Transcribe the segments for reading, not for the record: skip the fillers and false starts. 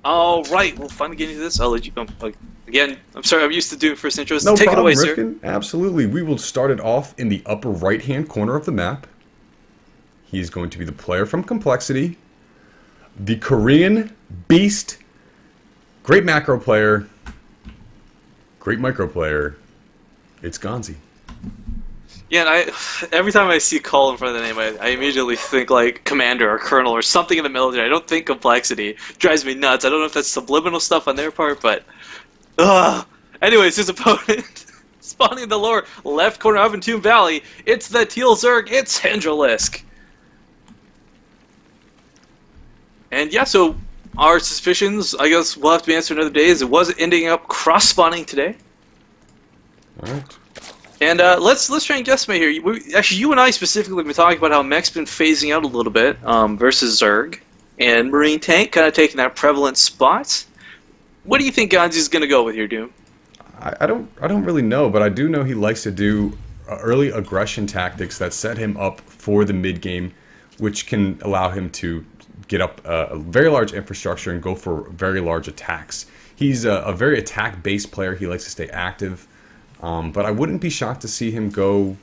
All right, we'll finally get into this. I'll let you go. Again, I'm sorry, I'm used to doing first intros. No Take it problem, away, sir. Rifkin. Absolutely. We will start it off in the upper right-hand corner of the map. He's going to be the player from Complexity, the Korean beast, great macro player, great micro player. It's Ganzi. Yeah, and every time I see call in front of the name, I immediately think like commander or colonel or something in the military. I don't think complexity. It drives me nuts. I don't know if that's subliminal stuff on their part, but ugh. Anyways, his opponent spawning in the lower left corner of Entomb Valley. It's the Teal Zerg. It's Hendralisk. And yeah, so our suspicions, I guess, will have to be answered another day. Is it was ending up cross spawning today? All right. And let's try and guesstimate here. Actually, you and I specifically have been talking about how mech's been phasing out a little bit versus Zerg, and Marine Tank kind of taking that prevalent spot. What do you think Ganzi's going to go with here, Doom? I don't really know, but I do know he likes to do early aggression tactics that set him up for the mid game, which can allow him to get up a very large infrastructure and go for very large attacks. He's a very attack-based player. He likes to stay active. But I wouldn't be shocked to see him go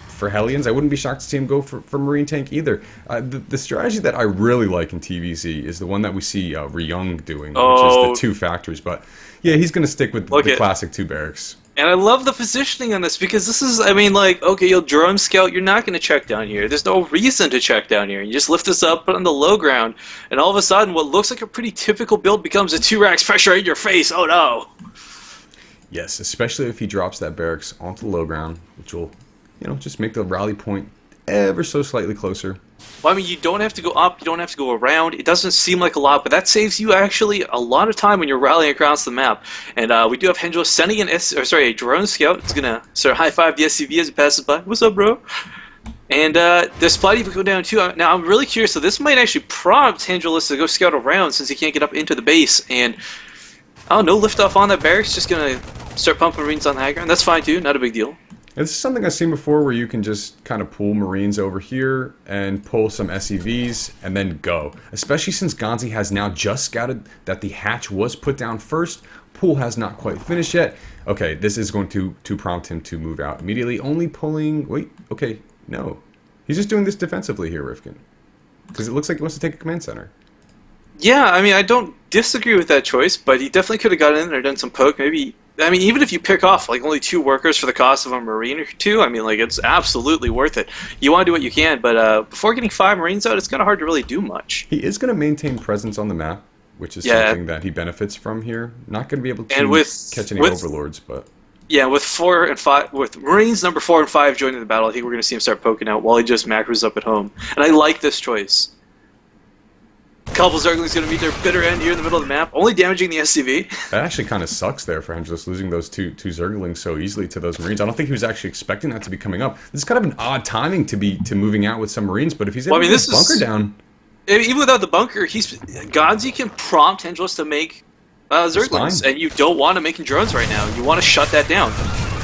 for Hellions. I wouldn't be shocked to see him go for Marine Tank either. The strategy that I really like in TVZ is the one that we see Ryung doing, which is the 2 factories. But yeah, he's going to stick with the classic 2 barracks. And I love the positioning on this because this is, I mean, like, okay, you'll drone scout, you're not going to check down here. There's no reason to check down here. You just lift this up, put it on the low ground, and all of a sudden what looks like a pretty typical build becomes a 2 racks pressure in your face. Oh no! Yes, especially if he drops that barracks onto the low ground, which will, just make the rally point ever so slightly closer. Well, I mean, you don't have to go up, you don't have to go around. It doesn't seem like a lot, but that saves you actually a lot of time when you're rallying across the map. And we do have Henjo sending a drone scout. It's gonna sort of high five the SCV as it passes by. What's up, bro? And there's Spotty to go down too. Now I'm really curious. So this might actually prompt Hendralisk to go scout around since he can't get up into the base. And oh, no liftoff on that barracks. Just gonna start pumping Marines on the high ground. That's fine too. Not a big deal. This is something I've seen before where you can just kind of pull Marines over here and pull some SCVs and then go. Especially since Ganzi has now just scouted that the hatch was put down first. Pool has not quite finished yet. Okay, this is going to prompt him to move out immediately. Only pulling... Wait, okay, no. He's just doing this defensively here, Rifkin. Because it looks like he wants to take a command center. Yeah, I mean, I don't disagree with that choice, but he definitely could have got in there, done some poke, maybe... I mean, even if you pick off, like, only 2 workers for the cost of a Marine or 2, I mean, like, it's absolutely worth it. You want to do what you can, but before getting 5 Marines out, it's kind of hard to really do much. He is going to maintain presence on the map, which is something that he benefits from here. Not going to be able to catch any overlords, but... Yeah, with 4 and 5, with Marines number 4 and 5 joining the battle, I think we're going to see him start poking out while he just macros up at home. And I like this choice. Couple Zerglings going to meet their bitter end here in the middle of the map, only damaging the SCV. That actually kind of sucks there for him, just losing those two Zerglings so easily to those Marines. I don't think he was actually expecting that to be coming up. This is kind of an odd timing to moving out with some Marines, but if he's able to get bunker down... Even without the bunker, Ganzi can prompt Hendralisk to make Zerglings, and you don't want to make drones right now. You want to shut that down.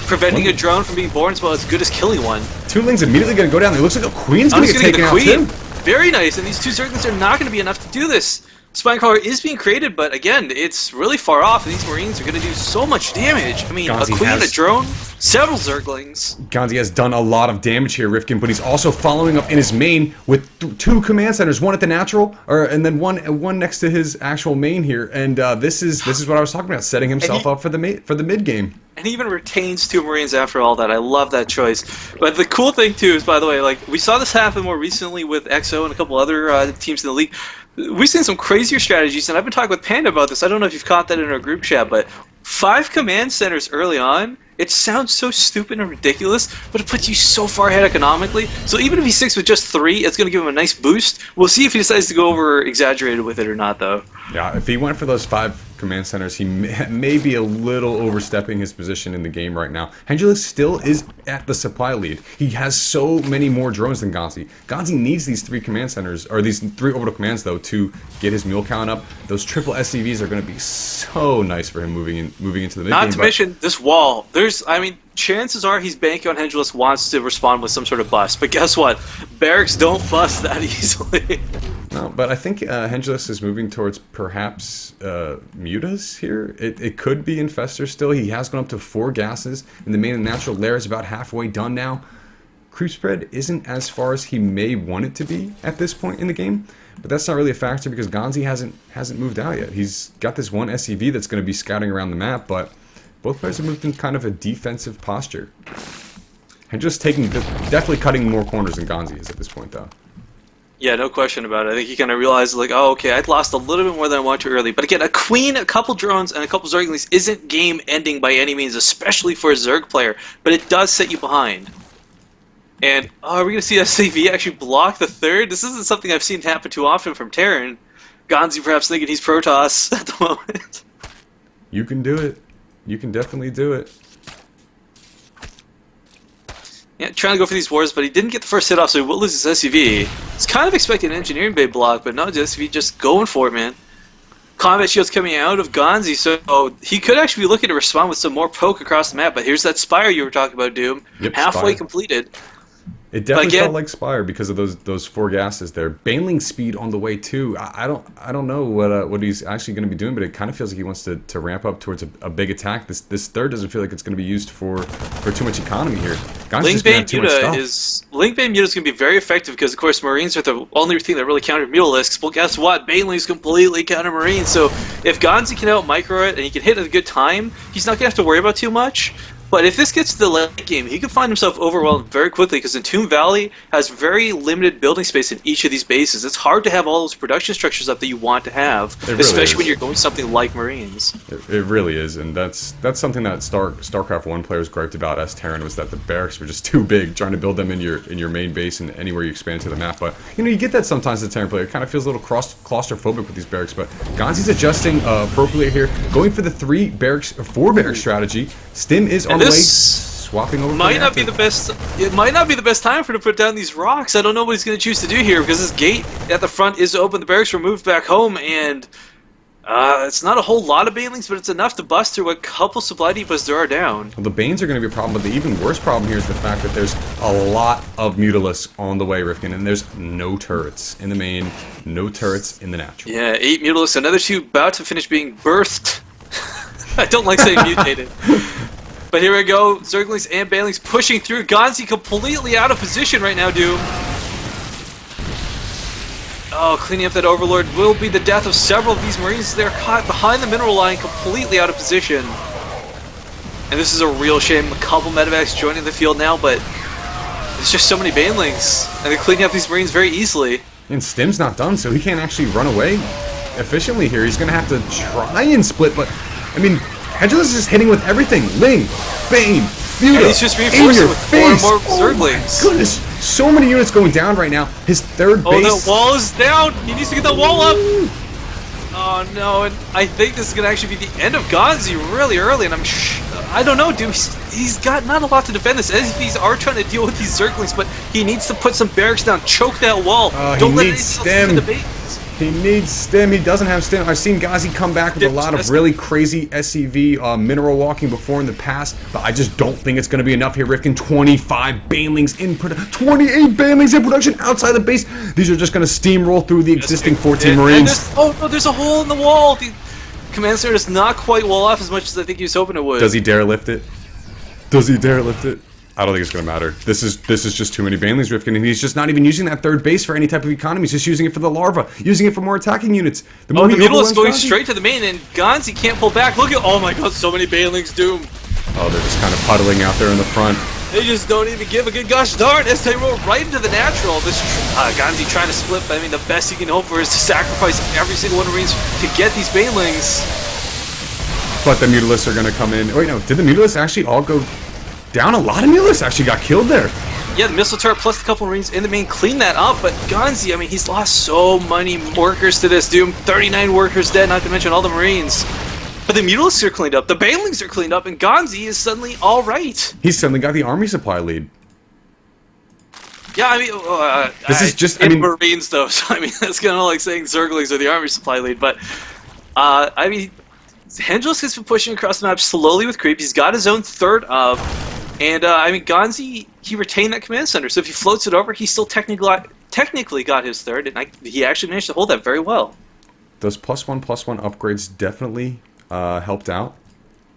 Preventing a drone from being born is about as good as killing one. 2 Lings immediately going to go down. It looks like a Queen's going to get taken out too. Very nice, and these 2 Zerglings are not going to be enough to do this. Spine Crawler is being created, but again, it's really far off, and these Marines are going to do so much damage. I mean, Ganzi a Queen, a drone, several Zerglings. Ganzi has done a lot of damage here, Rifkin, but he's also following up in his main with 2 command centers, one at the natural, and then one next to his actual main here. And this is what I was talking about, setting himself up for the mid game. And he even retains 2 Marines after all that. I love that choice. But the cool thing, too, is, by the way, like, we saw this happen more recently with EXO and a couple other teams in the league. We've seen some crazier strategies, and I've been talking with Panda about this. I don't know if you've caught that in our group chat, but 5 command centers early on, it sounds so stupid and ridiculous, but it puts you so far ahead economically. So even if he sticks with just 3, it's going to give him a nice boost. We'll see if he decides to go over-exaggerated with it or not, though. Yeah, if he went for those 5 command centers, he may be a little overstepping his position in the game right now. Hendralisk still is at the supply lead. He has so many more drones than Ganzi. Ganzi needs these 3 command centers, or these 3 orbital commands, though, to get his mule count up. Those triple SCVs are going to be so nice for him moving into the mid game. Not to mention this wall. I mean, chances are he's banking on Hendralisk wants to respond with some sort of bust, but guess what? Barracks don't bust that easily. No, but I think Hendralisk is moving towards perhaps mutas here. It could be Infestor still. He has gone up to 4 gases, and the main and natural lair is about halfway done now. Creep spread isn't as far as he may want it to be at this point in the game, but that's not really a factor because Ganzi hasn't moved out yet. He's got this one SEV that's going to be scouting around the map, but both players have moved in kind of a defensive posture. And just definitely cutting more corners than Ganzi is at this point, though. Yeah, no question about it. I think he kind of realized, like, oh, okay, I'd lost a little bit more than I wanted to early. But again, a queen, a couple drones, and a couple Zerglings isn't game-ending by any means, especially for a Zerg player. But it does set you behind. And, oh, are we going to see SCV actually block the third? This isn't something I've seen happen too often from Terran. Ganzi perhaps thinking he's Protoss at the moment. You can do it. You can definitely do it. Yeah, trying to go for these wars, but he didn't get the first hit off, so he will lose his SCV. He's kind of expecting an engineering bay block, but no, the SCV just going for it, man. Combat shield's coming out of Ganzi, so he could actually be looking to respond with some more poke across the map, but here's that Spire you were talking about, Doom. Yep, halfway Spire. Completed. It definitely felt like Spire because of those 4 gases there. Baneling speed on the way too. I don't know what he's actually going to be doing, but it kind of feels like he wants to ramp up towards a big attack. This third doesn't feel like it's going to be used for too much economy here. Link Bane Muta is going to be very effective because of course Marines are the only thing that really countered Mutalisks. Well, guess what? Baneling's completely counter Marines. So if Ganzi can out micro it and he can hit at a good time, he's not going to have to worry about too much. But if this gets to the late game, he could find himself overwhelmed very quickly because Entomb Valley has very limited building space in each of these bases. It's hard to have all those production structures up that you want to have, especially when you're going something like Marines. It really is, and that's something that StarCraft 1 players griped about as Terran, was that the barracks were just too big, trying to build them in your main base and anywhere you expand to the map. But you get that sometimes as a Terran player. It kind of feels a little claustrophobic with these barracks, but Ganzi's adjusting appropriately here, going for the 4 barracks strategy. Stim is on the way, swapping over. Might not be the best. It might not be the best time for him to put down these rocks. I don't know what he's going to choose to do here because his gate at the front is open. The barracks were moved back home, and it's not a whole lot of banelings, but it's enough to bust through a couple supply depots there are down. Well, the Banes are going to be a problem, but the even worse problem here is the fact that there's a lot of Mutalisks on the way, Rifkin, and there's no turrets in the main, no turrets in the natural. Yeah, 8 Mutalisks, another 2 about to finish being birthed. I don't like saying mutated. But here we go, Zerglings and Banelings pushing through. Ganzi completely out of position right now, Doom. Oh, cleaning up that Overlord will be the death of several of these Marines. They're caught behind the mineral line, completely out of position. And this is a real shame. A couple medevacs joining the field now, but there's just so many Banelings. And they're cleaning up these Marines very easily. And Stim's not done, so he can't actually run away efficiently here. He's going to have to try and split, but, I mean, Hendralisk is just hitting with everything. Ling, Bane, Muta, and he's just reinforcing with more and more Zerglings. Oh my goodness, so many units going down right now. His third base. Oh, that wall is down. He needs to get that wall up. Oh no, and I think this is going to actually be the end of Ganzi really early, and I don't know, dude. He's got not a lot to defend this. SVs are trying to deal with these Zerglings, but he needs to put some barracks down, choke that wall. Don't let anything else into the base. He needs Stim. He doesn't have Stim. I've seen Ganzi come back with a lot of really crazy SCV mineral walking before in the past, but I just don't think it's going to be enough here, Rifkin. 25 Banelings in production. 28 Banelings in production outside the base. These are just going to steamroll through the existing 14 Marines. Oh no, there's a hole in the wall. The command center does not quite wall off as much as I think he was hoping it would. Does he dare lift it? Does he dare lift it? I don't think it's going to matter. This is just too many Banelings, Rifkin, and he's just not even using that third base for any type of economy. He's just using it for the larva, using it for more attacking units. The Mutalisks going straight to the main, and Ganzi can't pull back. Look at, oh my god, so many Banelings, Doom. Oh, they're just kind of puddling out there in the front. They just don't even give a good gosh darn as they roll right into the natural. This Ganzi trying to split, but I mean, the best you can hope for is to sacrifice every single one of Marines to get these Banelings. But the Mutalisks are going to come in. Wait, no, did the Mutalisks actually all go down? A lot of Mutalisks actually got killed there. Yeah, the missile turret plus a couple Marines in the main clean that up, but Ganzi, I mean, he's lost so many workers to this, Doom. 39 workers dead, not to mention all the Marines. But the Mutalisks are cleaned up, the Banelings are cleaned up, and Ganzi is suddenly alright. He's suddenly got the army supply lead. Yeah, I mean, this is just, Marines though, so I mean, that's kind of like saying Zerglings are the army supply lead, but, I mean, Hendralisk has been pushing across the map slowly with creep. He's got his own third of. And I mean, Ganzi, he retained that command center, so if he floats it over, he still technically got his third, and he actually managed to hold that very well. Those +1/+1 upgrades definitely helped out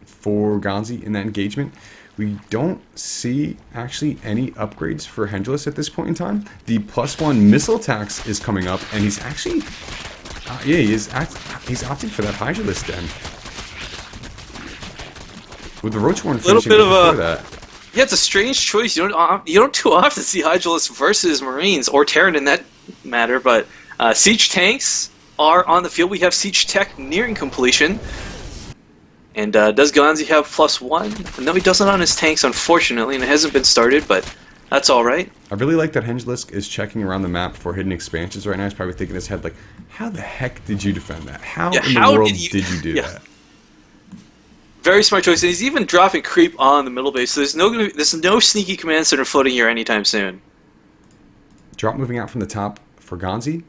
for Ganzi in that engagement. We don't see actually any upgrades for Hendralisk at this point in time. The +1 missile attacks is coming up, and he's actually, he's opting for that Hydralisk Den. With the Roachhorn finishing before that. Yeah, it's a strange choice. You don't too often see Hydralisk versus Marines, or Terran in that matter, but siege tanks are on the field. We have siege tech nearing completion. And does Ganzi have +1? No, he doesn't on his tanks, unfortunately, and it hasn't been started, but that's alright. I really like that Hendralisk is checking around the map for hidden expansions right now. He's probably thinking in his head, like, how the heck did you defend that? How in the world did you do that? Very smart choice, and he's even dropping creep on the middle base, so there's no sneaky command center floating here anytime soon. Drop moving out from the top for Ganzi.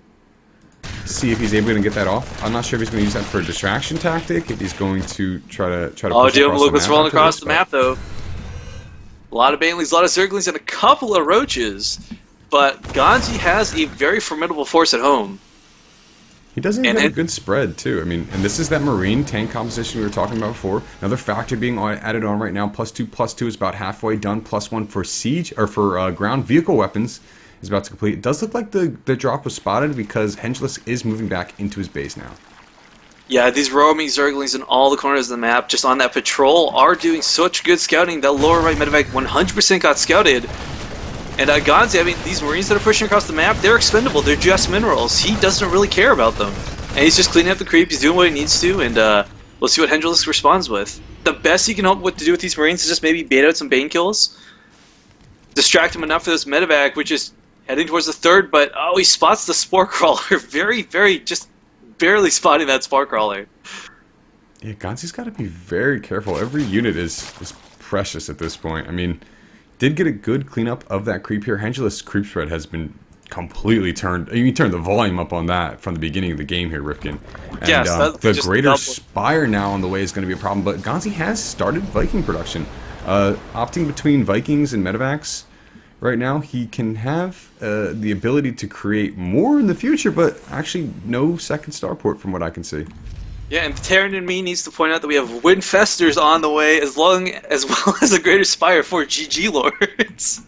See if he's able to get that off. I'm not sure if he's going to use that for a distraction tactic. If he's going to try to oh, dude, look what's rolling across the map, though. A lot of Banelings, a lot of Zerglings, and a couple of Roaches. But Ganzi has a very formidable force at home. He doesn't even have a good spread, too. I mean, and this is that Marine tank composition we were talking about before. Another factor being added on right now. +2/+2 is about halfway done. +1 for siege, or for ground vehicle weapons is about to complete. It does look like the drop was spotted because Hendralisk is moving back into his base now. Yeah, these roaming Zerglings in all the corners of the map, just on that patrol, are doing such good scouting. That lower right medevac 100% got scouted. And Ganzi, I mean, these Marines that are pushing across the map, they're expendable. They're just minerals. He doesn't really care about them. And he's just cleaning up the creep. He's doing what he needs to, and we'll see what Hendralisk responds with. The best he can hope what to do with these Marines is just maybe bait out some Bane kills. Distract him enough for this medevac, which is heading towards the third, but oh, he spots the Spore Crawler. Very, just barely spotting that Spore Crawler. Yeah, Ganzi's got to be very careful. Every unit is precious at this point. I mean, did get a good cleanup of that creep here. Hendralisk's creep spread has been completely turned. You turned the volume up on that from the beginning of the game here, Rifkin. And yes, the Greater Spire now on the way is going to be a problem, but Ganzi has started Viking production. Opting between Vikings and medevacs right now, he can have the ability to create more in the future, but actually no second starport from what I can see. Yeah, and Terran and me needs to point out that we have Windfesters on the way, as well as a Greater Spire for GG Lords.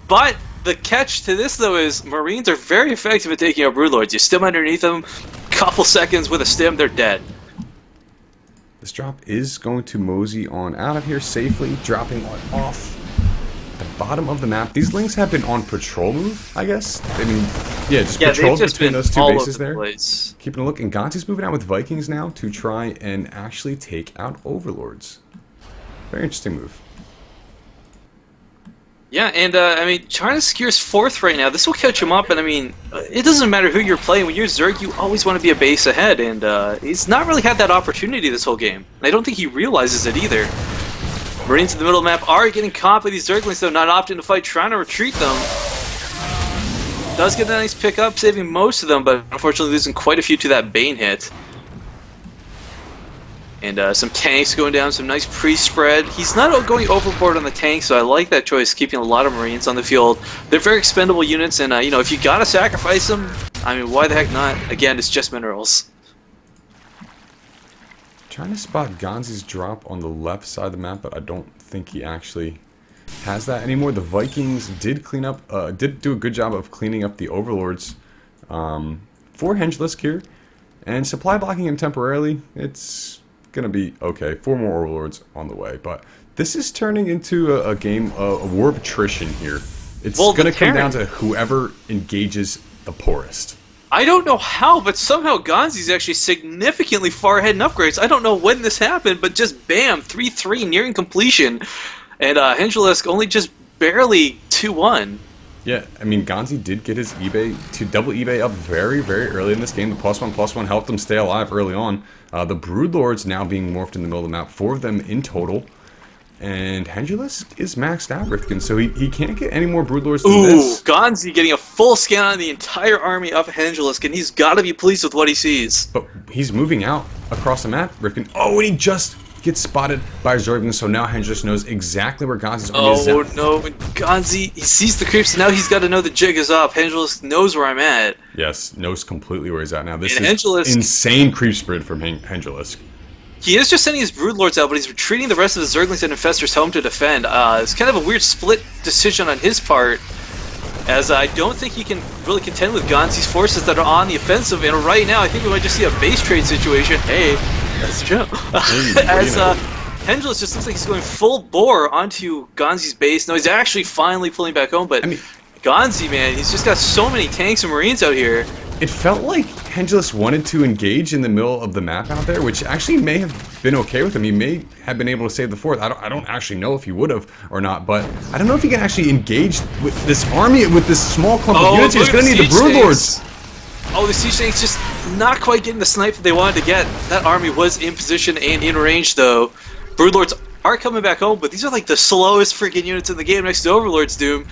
But the catch to this, though, is Marines are very effective at taking out Broodlords. You stim underneath them, couple seconds with a stim, they're dead. This drop is going to mosey on out of here safely, dropping off the bottom of the map. These Lings have been on patrol move, I guess. I mean, yeah, just patrols between those two bases there. Keeping a look, and Ganzi's moving out with Vikings now to try and actually take out Overlords. Very interesting move. Yeah, and I mean, trying to secure his fourth right now. This will catch him up, and I mean, it doesn't matter who you're playing. When you're Zerg, you always want to be a base ahead, and he's not really had that opportunity this whole game. I don't think he realizes it either. Marines in the middle of the map are getting caught by these Zerglings, though, not opting to fight, trying to retreat them. Does get a nice pickup, saving most of them, but unfortunately losing quite a few to that Bane hit. And some tanks going down, some nice pre-spread. He's not going overboard on the tanks, so I like that choice, keeping a lot of Marines on the field. They're very expendable units, and you know, if you gotta sacrifice them, I mean, why the heck not? Again, it's just minerals. Trying to spot Ganzi's drop on the left side of the map, but I don't think he actually has that anymore. The Vikings did did do a good job of cleaning up the Overlords for Hendralisk here, and supply blocking him temporarily. It's gonna be okay. 4 more Overlords on the way, but this is turning into a game, a war of attrition here. It's gonna come down to whoever engages the poorest. I don't know how, but somehow Ganzi's actually significantly far ahead in upgrades. I don't know when this happened, but just bam, 3-3 nearing completion, and Hendralisk only just barely 2-1. Yeah, I mean, Ganzi did get his eBay to double eBay up very, very early in this game. The +1/+1 helped him stay alive early on. The Broodlords now being morphed in the middle of the map, 4 of them in total. And Hendralisk is maxed out, Rifkin, so he can't get any more Broodlords than this. Ooh, Ganzi getting a full scan on the entire army of Hendralisk, and he's got to be pleased with what he sees. But he's moving out across the map, Rifkin. Oh, and he just gets spotted by Zerglings, so now Hendralisk knows exactly where Ganzi's army is. Oh no, Ganzi, he sees the creeps, and now he's got to know the jig is up. Hendralisk knows where I'm at. Yes, knows completely where he's at now. This And is Hendralisk- insane creep spread from Hendralisk. He is just sending his Broodlords out, but he's retreating the rest of the Zerglings and Infestors home to defend. It's kind of a weird split decision on his part, as I don't think he can really contend with Ganzi's forces that are on the offensive, and right now I think we might just see a base trade situation. Hey, that's true. As Hendralisk just looks like he's going full bore onto Ganzi's base. No, he's actually finally pulling back home, but Ganzi, man, he's just got so many tanks and Marines out here. It felt like Hendralisk wanted to engage in the middle of the map out there, which actually may have been okay with him. He may have been able to save the fourth. I don't actually know if he would have or not, but I don't know if he can actually engage with this army, with this small clump of units. He's going to need the Broodlords. Oh, the siege tanks just not quite getting the snipe that they wanted to get. That army was in position and in range, though. Broodlords are coming back home, but these are like the slowest freaking units in the game next to Overlord's Doom.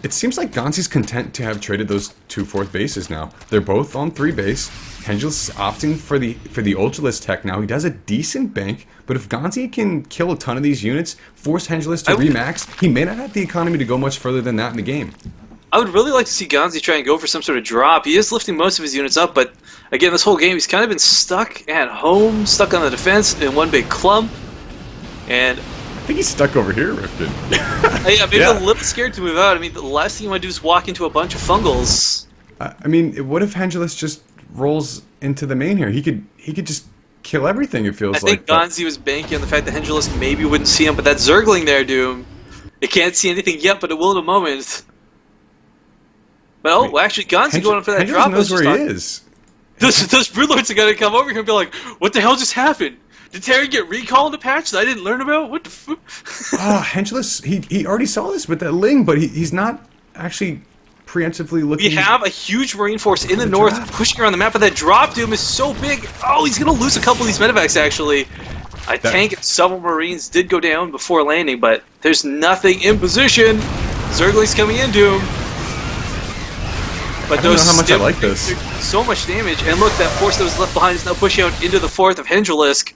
It seems like Ganzi's content to have traded those 2 fourth bases now. They're both on 3 base. Hendralisk opting for the Ultralisk tech now. He does a decent bank, but if Ganzi can kill a ton of these units, force Hendralisk to remax, he may not have the economy to go much further than that in the game. I would really like to see Ganzi try and go for some sort of drop. He is lifting most of his units up, but again, this whole game he's kind of been stuck at home, stuck on the defense in one big clump, and I think he's stuck over here, Rifkin. yeah, maybe a little scared to move out. I mean, the last thing you want to do is walk into a bunch of fungals. I mean, what if Hendralisk just rolls into the main here? He could just kill everything, it feels like. I think Ganzi was banking on the fact that Hendralisk maybe wouldn't see him, but that Zergling there, Doom, it can't see anything yet, but it will in a moment. But actually, Ganzi going up for that drop. Hendralisk knows where he is. Those Broodlords are going to come over here and be like, what the hell just happened? Did Terry get recalled in a patch that I didn't learn about? What the fuck? Hendralisk, he already saw this with that Ling, but he's not actually preemptively looking. We have a huge Marine force in the north pushing around the map, but that drop, Doom, is so big. Oh, he's going to lose a couple of these medevacs, actually. I tank and several Marines did go down before landing, but there's nothing in position. Zergling's coming in, Doom. But I don't know how much I like this. So much damage, and look, that force that was left behind is now pushing out into the fourth of Hendralisk.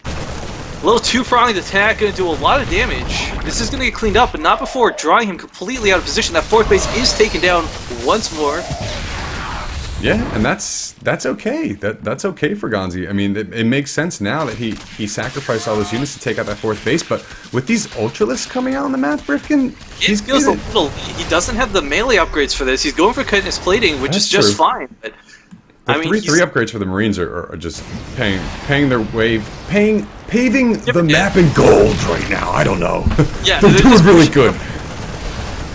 A little two-pronged attack, going to do a lot of damage. This is going to get cleaned up, but not before drawing him completely out of position. That fourth base is taken down once more. Yeah, and that's okay. That's okay for Ganzi. I mean, it makes sense now that he sacrificed all those units to take out that fourth base. But with these Ultralisks coming out on the map, Rifkin, it feels a little. He doesn't have the melee upgrades for this. He's going for chitinous plating, which is just fine. But I mean, three upgrades for the Marines are just paying their way, paving the map in gold right now. I don't know. Yeah, they're doing really good.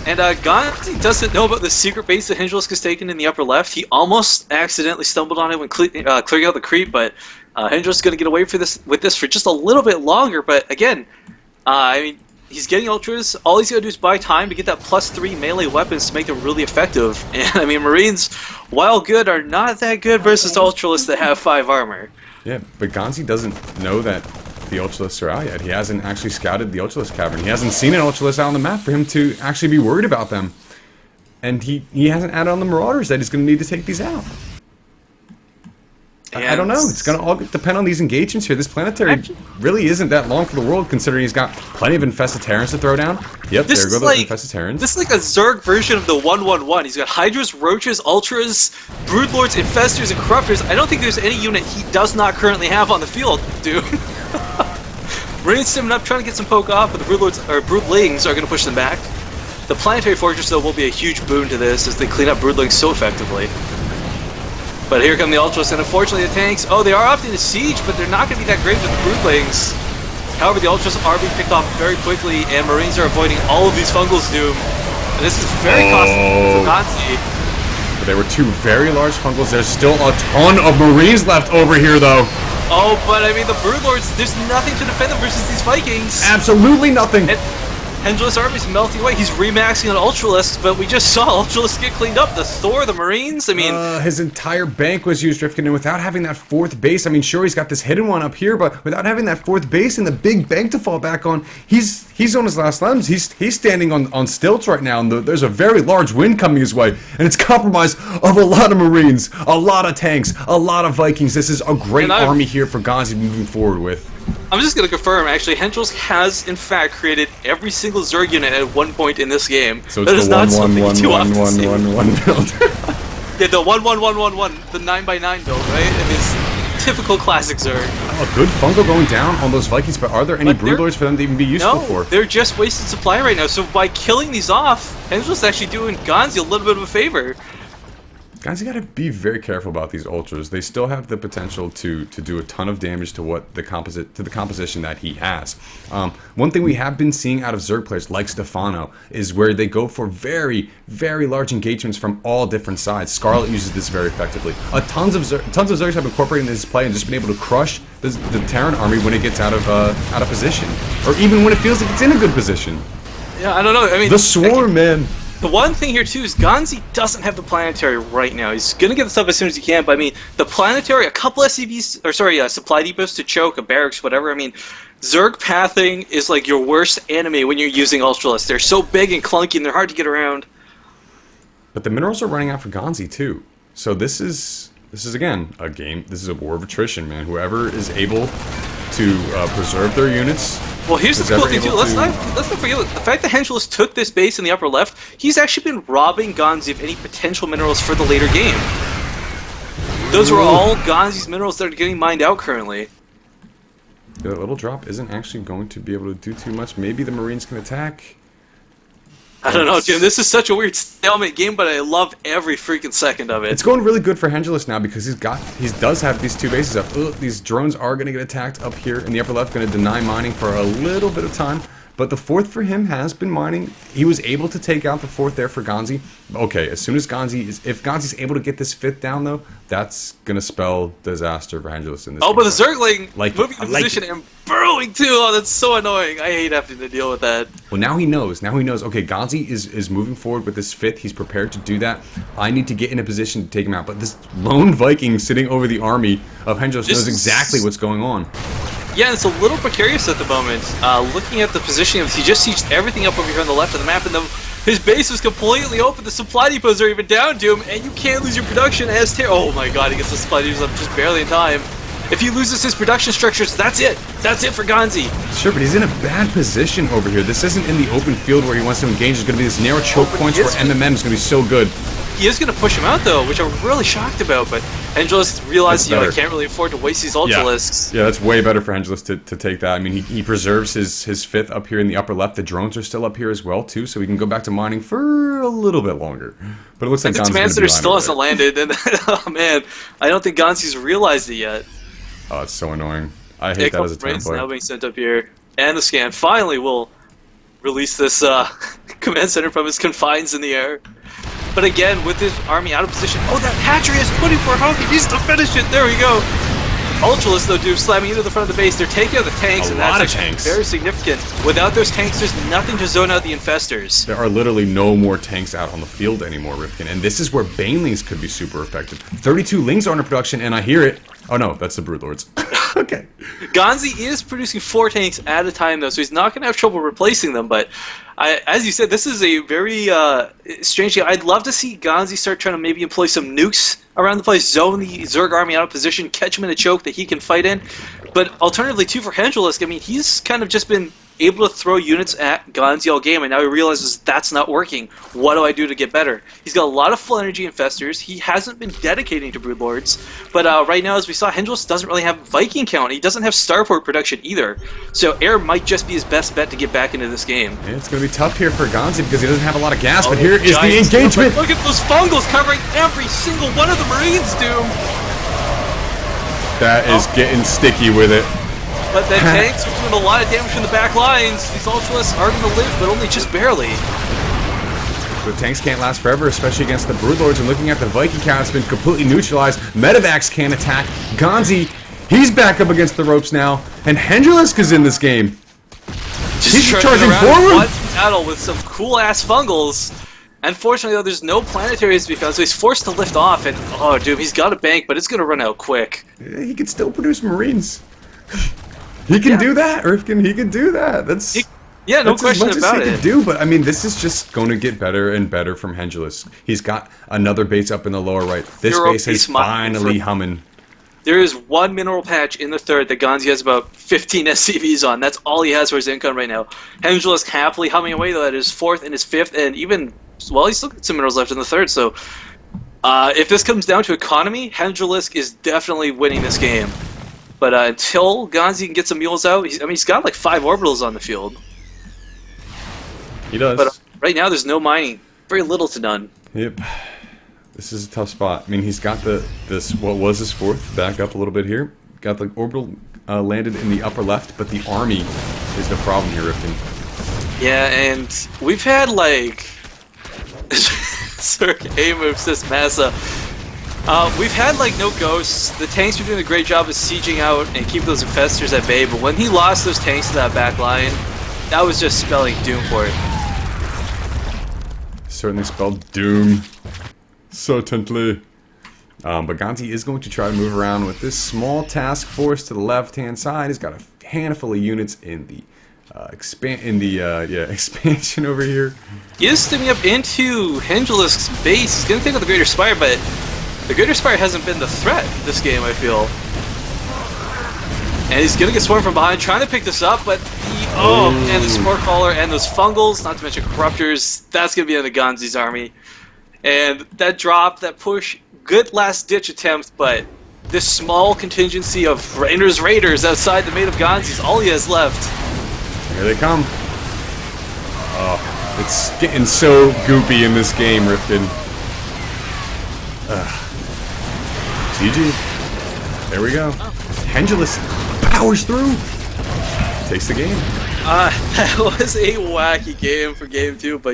And Ganzi doesn't know about the secret base that Hendralisk has taken in the upper left. He almost accidentally stumbled on it when clearing out the creep, but Hendralisk is going to get away with this for just a little bit longer. But again, I mean, he's getting ultras. All he's got to do is buy time to get that +3 melee weapons to make them really effective. And I mean, Marines, while good, are not that good versus ultralists that have 5 armor. Yeah, but Ganzi doesn't know that the Ultralisks are out yet. He hasn't actually scouted the Ultralisk cavern. He hasn't seen an Ultralisk out on the map for him to actually be worried about them. And he hasn't added on the Marauders that he's going to need to take these out. I don't know. It's going to all depend on these engagements here. This planetary really isn't that long for the world, considering he's got plenty of infested Terrans to throw down. Yep, there go the infested Terrans. This is like a Zerg version of the 1-1-1. He's got Hydras, Roaches, Ultras, Broodlords, Infestors, and Corruptors. I don't think there's any unit he does not currently have on the field, dude. Marines simming up, trying to get some poke off, but the Broodlings are going to push them back. The Planetary Fortress, though, will be a huge boon to this as they clean up Broodlings so effectively. But here come the Ultras, and unfortunately the tanks, they are opting to siege, but they're not going to be that great with the Broodlings. However, the Ultras are being picked off very quickly, and Marines are avoiding all of these Fungals, Doom. And this is very costly for Ganzi. But there were 2 very large Fungals. There's still a ton of Marines left over here, though. Oh, but I mean, the Broodlords, there's nothing to defend them versus these Vikings. Absolutely nothing. And Hendralisk's army's melting away. He's remaxing on Ultralisks, but we just saw Ultralisks get cleaned up. The Thor, the Marines, I mean... his entire bank was used, Rifkin, and without having that 4th base, I mean, sure, he's got this hidden one up here, but without having that 4th base and the big bank to fall back on, he's on his last limbs. He's standing on stilts right now, and there's a very large wind coming his way, and it's compromised of a lot of Marines, a lot of tanks, a lot of Vikings. This is a great army here for Ganzi moving forward with. I'm just going to confirm, actually, Hendralisk has, in fact, created every single Zerg unit at one point in this game. So it's the 1-1-1-1-1-1 build. Yeah, the 1-1-1-1-1, the 9x9 build, right? And it's typical classic Zerg. Oh, good fungal going down on those Vikings, but are there any Broodlords for them to even be useful for? No, they're just wasting supply right now. So by killing these off, Hendralisk's actually doing Ganzi a little bit of a favor. Guys, you gotta be very careful about these ultras. They still have the potential to do a ton of damage to the composition that he has. One thing we have been seeing out of Zerg players like Stefano is where they go for very, very large engagements from all different sides. Scarlet uses this very effectively. Tons of Zergs have incorporated this play and just been able to crush the Terran army when it gets out of position, or even when it feels like it's in a good position. Yeah, I don't know. I mean, the Swarm, man. The one thing here, too, is Ganzi doesn't have the planetary right now. He's going to get the stuff as soon as he can, but I mean, the planetary, a couple SCVs, or sorry, supply depots to choke, a barracks, whatever. I mean, Zerg pathing is like your worst enemy when you're using Ultralisk. They're so big and clunky and they're hard to get around. But the minerals are running out for Ganzi, too. So this is again, a game, this is a war of attrition, man. Whoever is able to preserve their units. Well, here's the cool thing too. Let's not forget the fact that Hendralisk took this base in the upper left. He's actually been robbing Ganzi of any potential minerals for the later game. Those are all Ganzi's minerals that are getting mined out currently. The little drop isn't actually going to be able to do too much. Maybe the Marines can attack. I don't know, Jim. This is such a weird stalemate game, but I love every freaking second of it. It's going really good for Hendralisk now because he does have these two bases up. These drones are going to get attacked up here in the upper left, going to deny mining for a little bit of time. But the fourth for him has been mining. He was able to take out the fourth there for Ganzi. Okay, as soon as if Ganzi's able to get this fifth down though, that's gonna spell disaster for Hendralisk in this. Oh, but the Zergling moving the like position and burrowing too. Oh, that's so annoying. I hate having to deal with that. Well, now he knows. Now he knows. Okay, Ganzi is moving forward with this fifth. He's prepared to do that. I need to get in a position to take him out. But this lone Viking sitting over the army of Hendralisk knows exactly what's going on. Yeah, it's a little precarious at the moment. Looking at the positioning, he just sieged everything up over here on the left of the map, and his base is completely open. The supply depots are even down to him, and you can't lose your production as Oh my god, he gets the supply depots up just barely in time. If he loses his production structures, that's it. That's it for Ganzi. Sure, but he's in a bad position over here. This isn't in the open field where he wants to engage. There's going to be this narrow choke points where MMM is going to be so good. He is going to push him out, though, which I'm really shocked about, but Hendralisk realized, I can't really afford to waste these Ultralisks. Yeah, that's way better for Hendralisk to take that. I mean, he preserves his fifth up here in the upper left. The drones are still up here as well, too, so we can go back to mining for a little bit longer. But it looks like the command center still hasn't landed, and oh man, I don't think Ganzi's realized it yet. Oh, it's so annoying. I hate that as a Terran player. Now being sent up here, and the scan finally will release this command center from his confines in the air. But again, with his army out of position, oh, that hatchery is putting for Hawk. He needs to finish it. There we go. Ultralisk, though, do slamming into the front of the base. They're taking out the tanks, and that's very significant. Without those tanks, there's nothing to zone out the infestors. There are literally no more tanks out on the field anymore, Rifkin, and this is where Banelings could be super effective. 32 Lings are under production, and I hear it. Oh no, that's the Broodlords. Okay. Ganzi is producing 4 tanks at a time, though, so he's not going to have trouble replacing them, but as you said, this is a very strange thing. I'd love to see Ganzi start trying to maybe employ some nukes around the place, zone the Zerg army out of position, catch him in a choke that he can fight in. But alternatively, too, for Hendralisk, I mean, he's kind of just been able to throw units at Ganzi all game, and now he realizes that's not working. What do I do to get better? He's got a lot of full energy infestors. He hasn't been dedicating to Broodlords, but right now, as we saw, Hendralisk doesn't really have Viking count. He doesn't have starport production either, so air might just be his best bet to get back into this game. Yeah, it's going to be tough here for Ganzi because he doesn't have a lot of gas, but here is the engagement. Look at those fungals covering every single one of the Marines, Doom. That is getting sticky with it. But the tanks are doing a lot of damage from the back lines. These Ultralisks are going to live, but only just barely. The tanks can't last forever, especially against the Broodlords. And looking at the Viking count, it's been completely neutralized. Medivacs can't attack. Ganzi, he's back up against the ropes now. And Hendralisk is in this game. He's charging forward. Battle with some cool-ass fungals. Unfortunately, though, there's no planetaries to be found, so he's forced to lift off. And, oh, dude, he's got a bank, but it's going to run out quick. He can still produce Marines. He can do that, Rifkin. He can do that. No question about it. As much as he can do, but I mean, this is just going to get better and better from Hendralisk. He's got another base up in the lower right. This base is finally humming. There is one mineral patch in the third that Ganzi has about 15 SCVs on. That's all he has for his income right now. Hendralisk happily humming away though at his fourth and his fifth, and even, well, he's still got some minerals left in the third. So if this comes down to economy, Hendralisk is definitely winning this game. But until Ganzi can get some mules out, he's got like 5 orbitals on the field. He does. But right now there's no mining, very little to none. Yep. This is a tough spot. I mean, he's got this what was his fourth back up a little bit here. Got the orbital landed in the upper left, but the army is the problem here, Rifkin. Yeah, and we've had like Cirque A moves this Massa. We've had like no ghosts. The tanks are doing a great job of sieging out and keeping those infestors at bay, but when he lost those tanks to that back line, that was just spelling doom for it. Certainly spelled doom. Certainly. But Ganzi is going to try to move around with this small task force to the left-hand side. He's got a handful of units in the expansion over here. He is stepping up into Hendralisk's base. He's going to take out the Greater Spire, but the Greater Spire hasn't been the threat this game, I feel. And he's going to get swarmed from behind, trying to pick this up, but and the Spore Caller and those Fungals, not to mention Corruptors, that's going to be in the Ganzi's army. And that drop, that push, good last-ditch attempt, but this small contingency of Raiders outside the mate of Ganzi's, all he has left. Here they come. Oh, it's getting so goopy in this game, Rifkin. GG. There we go. Hendralisk powers through. Takes the game. That was a wacky game for Game 2, but